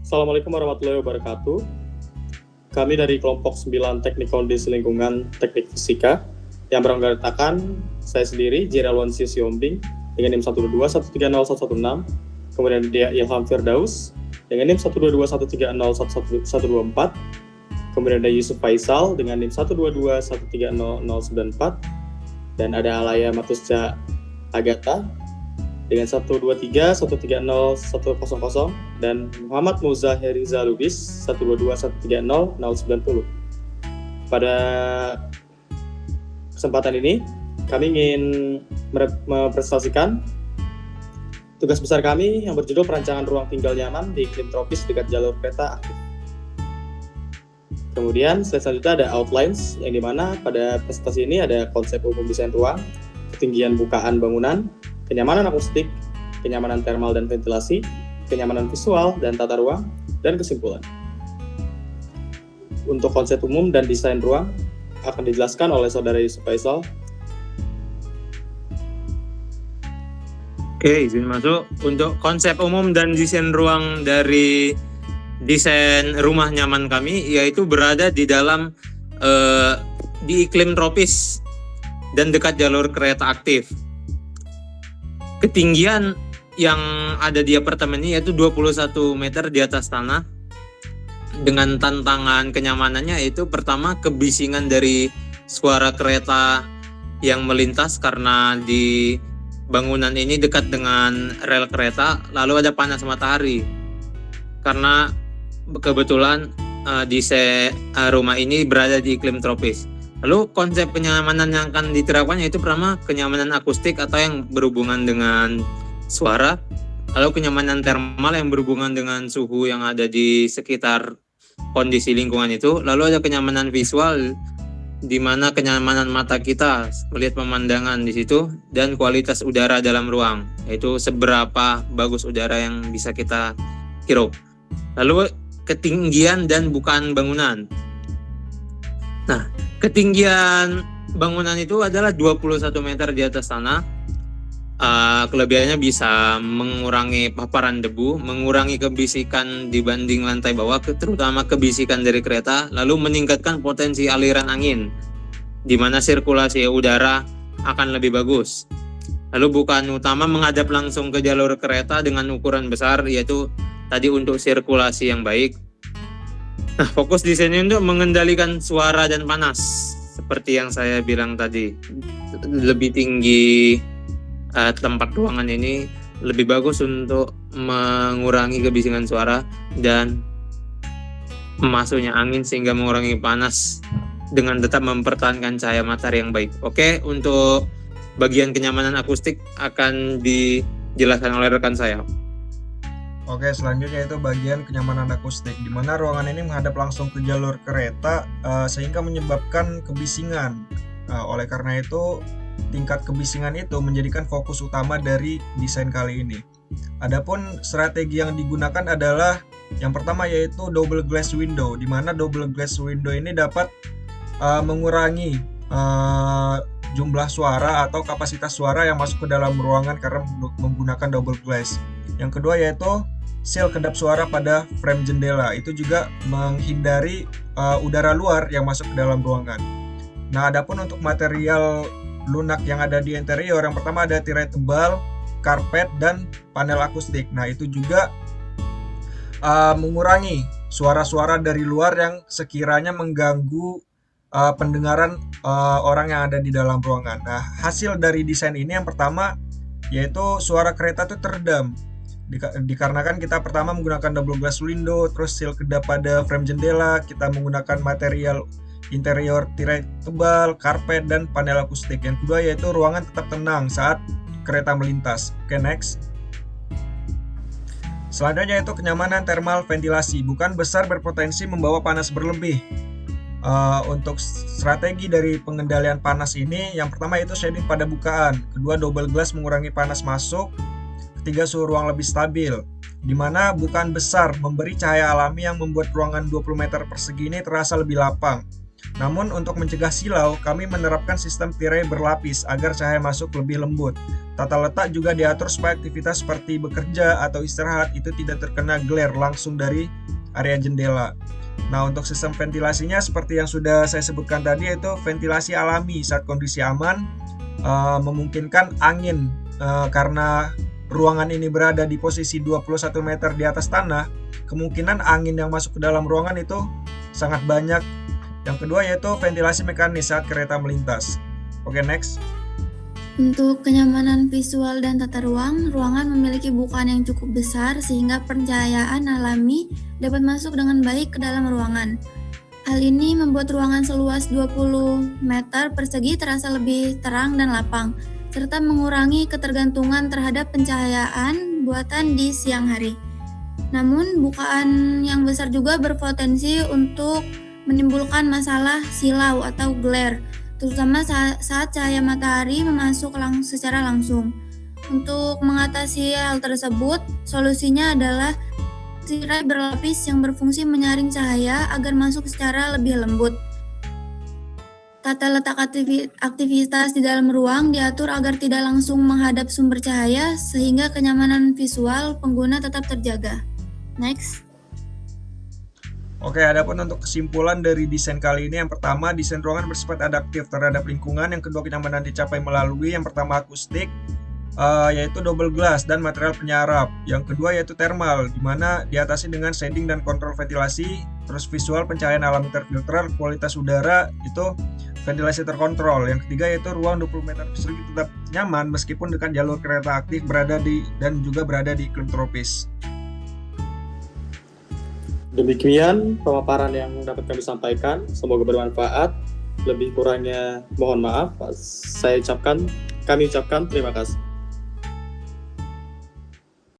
Assalamualaikum warahmatullahi wabarakatuh. Kami dari kelompok 9 Teknik Kondisi Lingkungan Teknik Fisika yang beranggotakan saya sendiri, Jeralwansi Siombing dengan NIM 122130116, kemudian dia Ilham Firdaus dengan NIM 122130124, kemudian ada Yusuf Faisal dengan NIM 122130094, dan ada Alaya Matusca Agatha dengan 123130100, dan Muhammad Muzahir Rizalubis 122130090. Pada kesempatan ini kami ingin mempresentasikan tugas besar kami yang berjudul perancangan ruang tinggal nyaman di iklim tropis dekat jalur kereta aktif. Kemudian slide selanjutnya ada outlines, yang dimana pada presentasi ini ada konsep umum desain ruang, ketinggian bukaan bangunan, kenyamanan akustik, kenyamanan termal dan ventilasi, kenyamanan visual dan tata ruang, dan kesimpulan. Untuk konsep umum dan desain ruang akan dijelaskan oleh Saudara Yusuf Faisal. Oke, izin masuk. Untuk konsep umum dan desain ruang dari desain rumah nyaman kami, yaitu berada di dalam di iklim tropis dan dekat jalur kereta aktif. Ketinggian yang ada di apartemen ini yaitu 21 meter di atas tanah, dengan tantangan kenyamanannya yaitu pertama kebisingan dari suara kereta yang melintas karena di bangunan ini dekat dengan rel kereta, lalu ada panas matahari karena kebetulan rumah ini berada di iklim tropis. Lalu konsep kenyamanan yang akan diterapkan yaitu pertama kenyamanan akustik atau yang berhubungan dengan suara, lalu kenyamanan termal yang berhubungan dengan suhu yang ada di sekitar kondisi lingkungan itu, lalu ada kenyamanan visual di mana kenyamanan mata kita melihat pemandangan di situ, dan kualitas udara dalam ruang, yaitu seberapa bagus udara yang bisa kita hirup. Lalu ketinggian dan bukaan bangunan. Nah, ketinggian bangunan itu adalah 21 meter di atas tanah. Kelebihannya bisa mengurangi paparan debu, mengurangi kebisikan dibanding lantai bawah, terutama kebisikan dari kereta, lalu meningkatkan potensi aliran angin, di mana sirkulasi udara akan lebih bagus. Lalu bukaan utama menghadap langsung ke jalur kereta dengan ukuran besar, yaitu tadi untuk sirkulasi yang baik. Nah, fokus desainnya untuk mengendalikan suara dan panas, seperti yang saya bilang tadi. Lebih tinggi tempat ruangan ini lebih bagus untuk mengurangi kebisingan suara dan masuknya angin sehingga mengurangi panas dengan tetap mempertahankan cahaya matahari yang baik. Oke, untuk bagian kenyamanan akustik akan dijelaskan oleh rekan saya. Oke, selanjutnya itu bagian kenyamanan akustik, di mana ruangan ini menghadap langsung ke jalur kereta sehingga menyebabkan kebisingan. Oleh karena itu, tingkat kebisingan itu menjadikan fokus utama dari desain kali ini. Adapun strategi yang digunakan adalah yang pertama yaitu double glass window, di mana double glass window ini dapat mengurangi jumlah suara atau kapasitas suara yang masuk ke dalam ruangan karena menggunakan double glass. Yang kedua yaitu seal kedap suara pada frame jendela, itu juga menghindari udara luar yang masuk ke dalam ruangan. Nah, adapun untuk material lunak yang ada di interior, yang pertama ada tirai tebal, karpet, dan panel akustik. Nah, itu juga mengurangi suara-suara dari luar yang sekiranya mengganggu pendengaran orang yang ada di dalam ruangan. Nah, hasil dari desain ini yang pertama yaitu suara kereta itu teredam. Dikarenakan kita pertama menggunakan double glass window, terus seal kedap pada frame jendela, kita menggunakan material interior tirai tebal, karpet, dan panel akustik. Yang kedua yaitu ruangan tetap tenang saat kereta melintas. Oke, next. Selanjutnya yaitu kenyamanan termal ventilasi, bukan besar berpotensi membawa panas berlebih. Untuk strategi dari pengendalian panas ini, yang pertama yaitu shading pada bukaan, kedua double glass mengurangi panas masuk, ketiga suhu ruang lebih stabil, di mana bukaan besar memberi cahaya alami yang membuat ruangan 20 meter persegi ini terasa lebih lapang. Namun untuk mencegah silau, kami menerapkan sistem tirai berlapis agar cahaya masuk lebih lembut. Tata letak juga diatur supaya aktivitas seperti bekerja atau istirahat itu tidak terkena glare langsung dari area jendela. Nah, untuk sistem ventilasinya seperti yang sudah saya sebutkan tadi, yaitu ventilasi alami saat kondisi aman, memungkinkan angin karena ruangan ini berada di posisi 21 meter di atas tanah, kemungkinan angin yang masuk ke dalam ruangan itu sangat banyak. Yang kedua yaitu ventilasi mekanis saat kereta melintas. Oke, next. Untuk kenyamanan visual dan tata ruang, ruangan memiliki bukaan yang cukup besar sehingga pencahayaan alami dapat masuk dengan baik ke dalam ruangan. Hal ini membuat ruangan seluas 20 meter persegi terasa lebih terang dan lapang, serta mengurangi ketergantungan terhadap pencahayaan buatan di siang hari. Namun, bukaan yang besar juga berpotensi untuk menimbulkan masalah silau atau glare, terutama saat cahaya matahari masuk secara langsung. Untuk mengatasi hal tersebut, solusinya adalah tirai berlapis yang berfungsi menyaring cahaya agar masuk secara lebih lembut. Tata letak aktivitas di dalam ruang diatur agar tidak langsung menghadap sumber cahaya sehingga kenyamanan visual pengguna tetap terjaga. Next. Oke, adapun untuk kesimpulan dari desain kali ini, yang pertama, desain ruangan bersifat adaptif terhadap lingkungan. Yang kedua, kenyamanan dicapai melalui yang pertama akustik, yaitu double glass dan material penyarap. Yang kedua yaitu thermal, di mana diatasi dengan shading dan kontrol ventilasi. Terus visual, pencahayaan alami terfilter, kualitas udara itu ventilasi terkontrol. Yang ketiga yaitu ruang 20 meter persegi tetap nyaman meskipun dekat jalur kereta aktif dan juga berada di iklim tropis. Demikian pemaparan yang dapat kami sampaikan. Semoga bermanfaat. Lebih kurangnya mohon maaf. Kami ucapkan terima kasih.